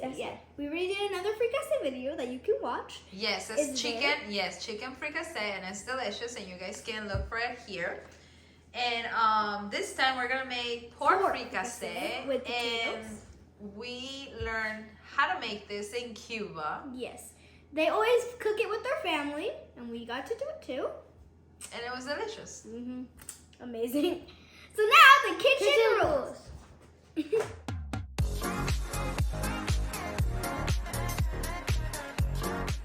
Yeah, we already did another fricassee video that you can watch. Yes, it's chicken. Yes, chicken fricassee, and it's delicious. And you guys can look for it here. And this time we're gonna make pork fricassee with potatoes. And we learned how to make this in Cuba. Yes, they always cook it with their family, and we got to do it too. And it was delicious. Amazing. So now the kitchen rules.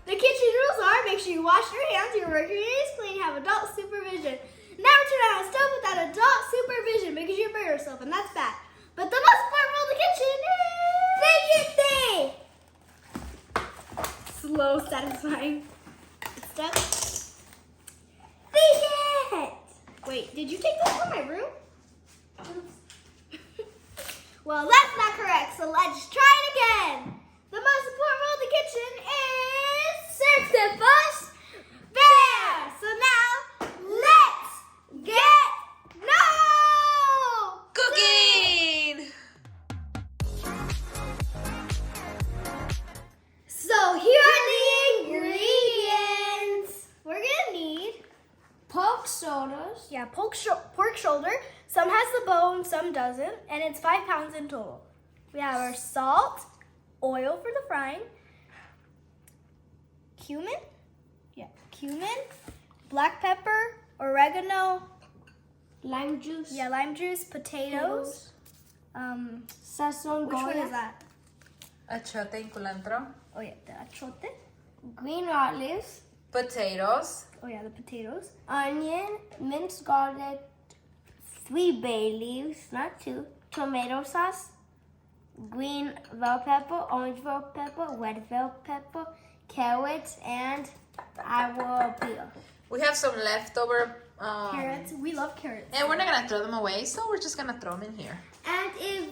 The kitchen rules are: make sure you wash your hands, your work area is clean, have adult supervision. Never turn on a stove without adult supervision because you burn yourself, and that's bad. But the most important rule of the kitchen is slow, satisfying stuff. Vegan. Wait, did you take this from my room? Well, that's not correct, so let's try it again. The most important rule of the kitchen is serve the first bear. So now, let's get Cooking! So here are the ingredients. We're gonna need Pork shoulders. Yeah, pork shoulder. Some has the bone, some doesn't, and it's 5 pounds in total. We have our salt, oil for the frying, cumin, black pepper, oregano, Lime juice. lime juice, potatoes. Sazon Which one goya. is that? Achote and culantro. Oh yeah, the achote. Green olives. Potatoes. Oh yeah, the potatoes. Onion. Minced garlic. 3 bay leaves, not 2. Tomato sauce. Green bell pepper. Orange bell pepper. Red bell pepper. Carrots. And I will peel. We have some leftover Carrots. We love carrots. and we're not gonna throw them away, so we're just gonna throw them in here. And if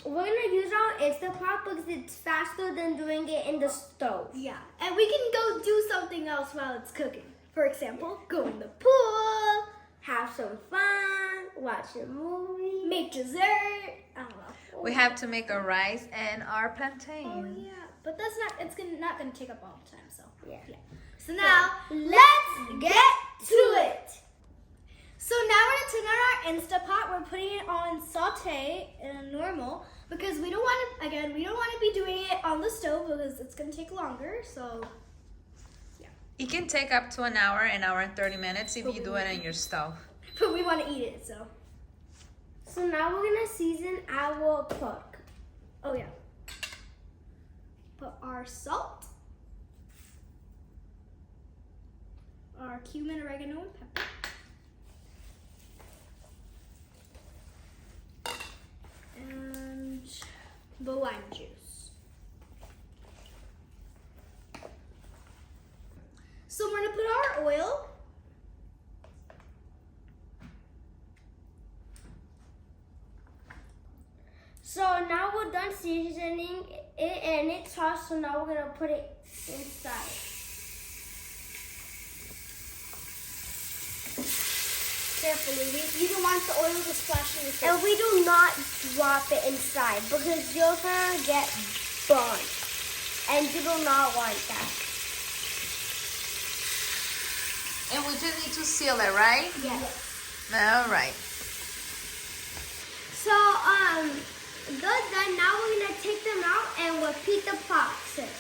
we're gonna use our Instant Pot because it's faster than doing it in the stove. Yeah, and we can go do something else while it's cooking. For example, go in the pool, Have some fun, watch a movie. make dessert. I don't know. We have to make our rice and our Oh plantain. yeah, but that's not. It's not gonna take up all the time. So Yeah. So now let's get to it. So now we're gonna turn on our Instapot. We're putting it on saute and normal because we don't want to. Again, we don't want to be doing it on the stove because it's gonna take longer. So It can take up to an hour and 30 minutes if you do it on your stove. but we want to eat it. So So now we're gonna season our pork. oh yeah, put our salt, our cumin, oregano, and pepper. And the lime juice. So we're gonna put our oil. So now we're done seasoning it and it's hot, so now we're gonna put it inside. Carefully, you don't want the oil to splash in your face. And we do not drop it inside because you're gonna get burned. And you do not want that. And we just need to seal it, right? Yes. All right. So, good. Then now we're gonna take them out and repeat the process.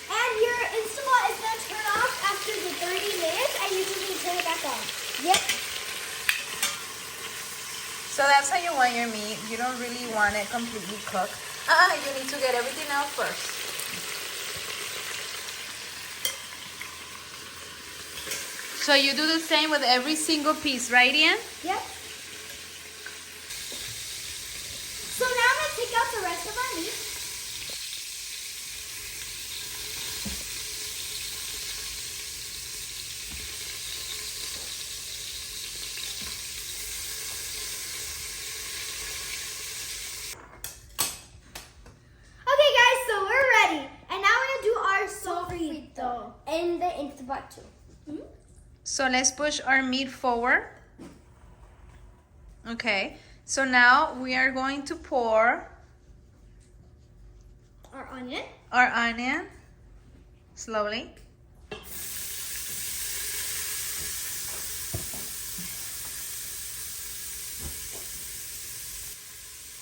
And your Instapot is gonna turn off after the 30 minutes, and you just need to turn it back on. Yep. So that's how you want your meat. You don't really want it completely cooked. You need to get everything out first. So you do the same with every single piece, right, Ian? Yep. So now I'm gonna take out the rest of our meat. Okay guys, so we're ready. And now we're gonna do our sofrito. And the Instapot too. So let's push our meat forward. Okay, so now we are going to pour our onion. Our onion. Slowly.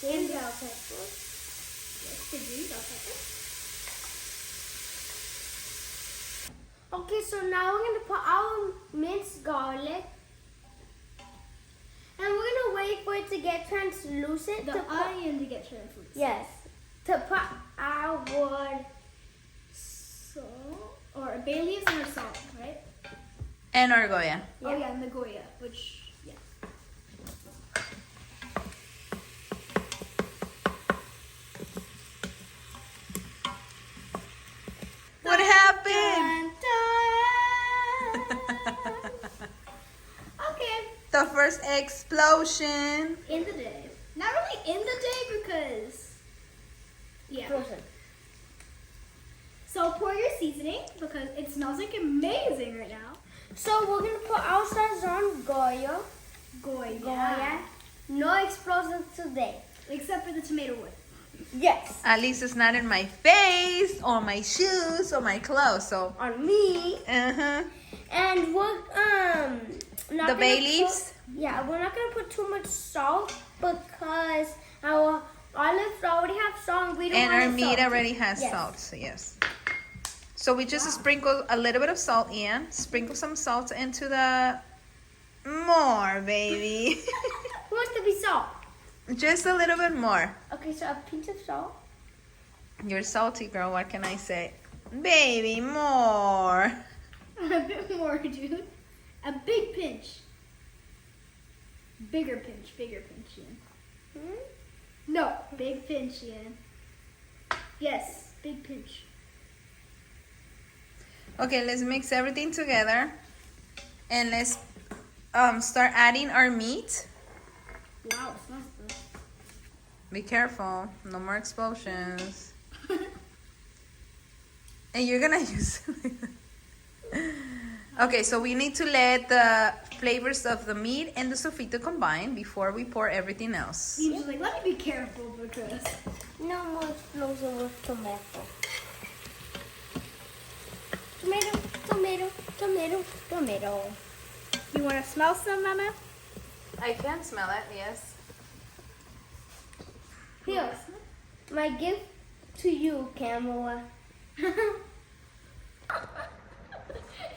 And bell pepper. Yes, the green bell pepper. Okay, so now we're gonna put our minced garlic. And we're gonna wait for it to get translucent. The onion to get translucent. Yes. To put our Salt. Or bay leaves and our salt, right? And our goya. Oh yeah, and the goya, which, yeah. What happened? Dun, dun. Okay, The first explosion. in the day. Not really in the day because, yeah. frozen. So pour your seasoning because it smells like amazing right now. So we're gonna put our Sazon Goya. Goya. No explosions today. Except for the tomato wood. Yes. At least it's not in my face or my shoes or my clothes. So, On me. uh-huh. And we're not The gonna bay put- leaves. Yeah, we're not gonna put too much salt because our olives already have salt. And we don't And want our it meat salty. already has Yes. salt. So, yes. So we just sprinkle a little bit of salt in. Sprinkle some salt into the more, baby. Who wants to be salt? Just a little bit more. Okay, so a pinch of salt. You're salty, girl. What can I say? Baby, more. A bit more, dude. A big pinch. Bigger pinch, Ian. No, big pinch, Ian. Yes, big pinch. Okay, let's mix everything together. And let's start adding our meat. Wow, it smells good. Be careful. No more explosions. And you're gonna use it. Okay, so we need to let the flavors of the meat and the sofrito combine before we pour everything else. He was like, let me be careful because No more explosion with tomato. Tomato, tomato, tomato, tomato. you want to smell some, Mama? I can smell it, yes. Here, my gift to you, Camilla.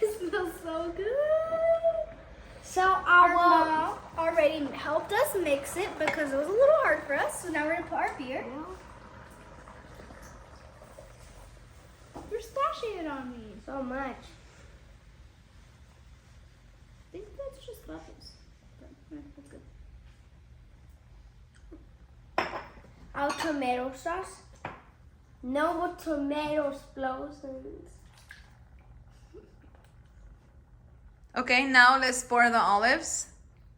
It smells so good. So Our our mom already helped us mix it because it was a little hard for us. So now we're gonna put our beer. You're splashing it on me. so much. I think that's just bubbles. But, that's good. Our tomato sauce. No more tomato explosions. Okay, now let's pour the olives,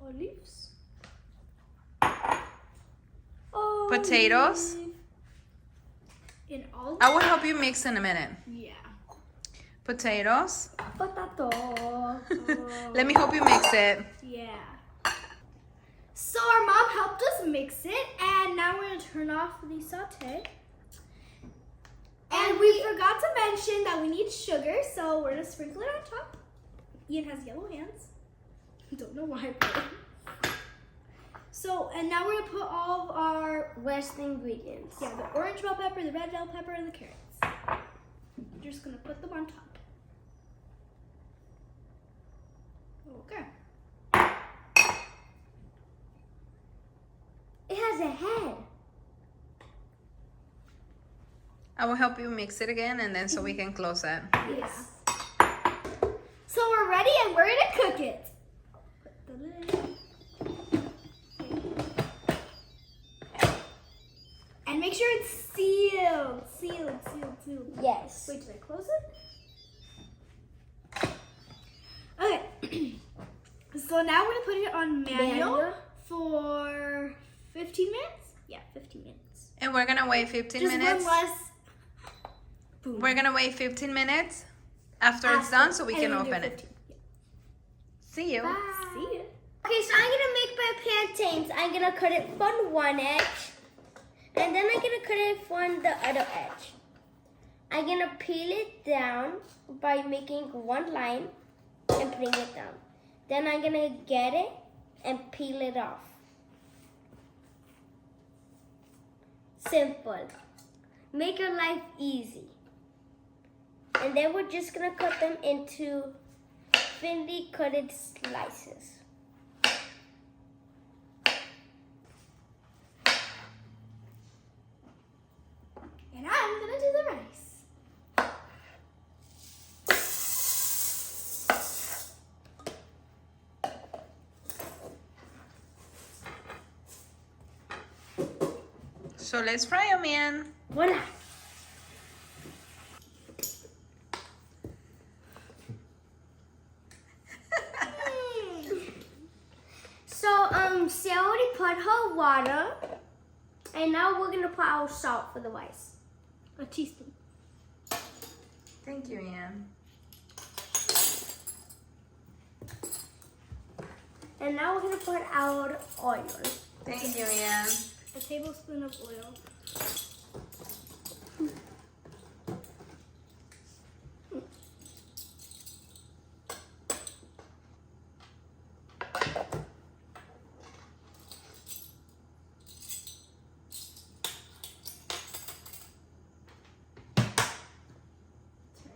Olives. potatoes. In all. I will help you mix in a minute. Yeah. Potatoes. Potato. Let me help you mix it. Yeah. So our mom helped us mix it, and now we're gonna turn off the saute. And we forgot to mention that we need sugar, so we're gonna sprinkle it on top. Ian has yellow hands. Don't know why. But... So, and now we're gonna put all of our West ingredients. the orange bell pepper, the red bell pepper, and the carrots. We're just gonna put them on top. Okay. It has a head. I will help you mix it again and then so we can close it. Yes. So we're ready and we're gonna cook it. Put the lid. And make sure it's sealed. Sealed. Yes. Wait, did I close it? Okay. So now we're gonna put it on manual for 15 minutes? Yeah, 15 minutes. And we're gonna wait 15 Just minutes. one less. Boom. We're gonna wait 15 minutes after it's done so we And can then do open it. 15. Yeah. See you. See ya. Okay, so I'm gonna make my plantains. I'm gonna cut it from one edge, and then I'm gonna cut it from the other edge. I'm gonna peel it down by making one line and putting it down. Then I'm gonna get it and peel it off. Simple. Make your life easy. And then we're just gonna cut them into thinly cutted slices. And I'm gonna do the rice. So let's fry them in. Voila. So, she already put her water, and now we're gonna put our salt for the rice. A teaspoon. Thank you, Ian. And now we're gonna put our oil. Thank you, Ian. A tablespoon of oil. Turn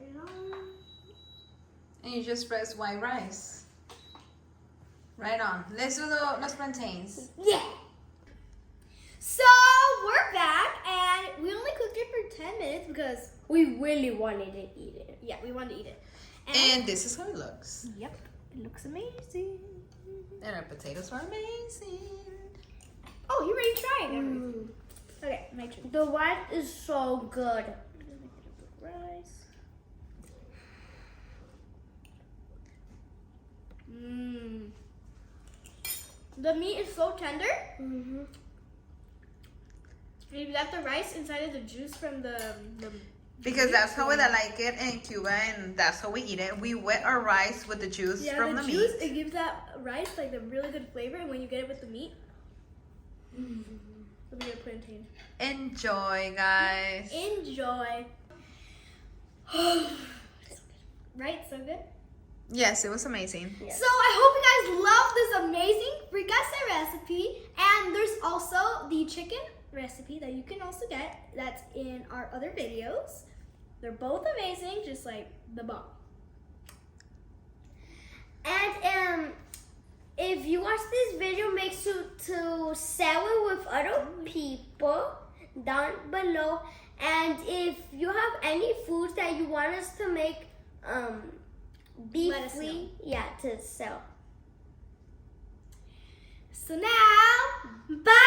it on. And you just press white rice. Right on. Let's do los plantains. Yeah. So we're back, and we only cooked it for 10 minutes because We really wanted to eat it. yeah, we wanted to eat it. And this is how it looks. Yep, it looks amazing. And our potatoes are amazing. Oh, you're already trying everything. Okay, my turn. The rice is so good. Rice. Mmm. The meat is so tender. Mm-hmm. And you got the rice inside of the juice from the Because that's how we like it in Cuba, and that's how we eat it. We wet our rice with the juice from the juice. meat. It gives that rice like the really good flavor, and when you get it with the meat, let me get a plantain. Enjoy, guys. Enjoy. Right, so good. Yes, it was amazing. Yes. So I hope you guys love this amazing fricassee recipe, and there's also the chicken recipe that you can also get. That's in our other videos. They're both amazing, just like the bomb. And if you watch this video, make sure to share it with other people down below. And if you have any foods that you want us to make, be Let us know. free, yeah, to sell. So now, bye!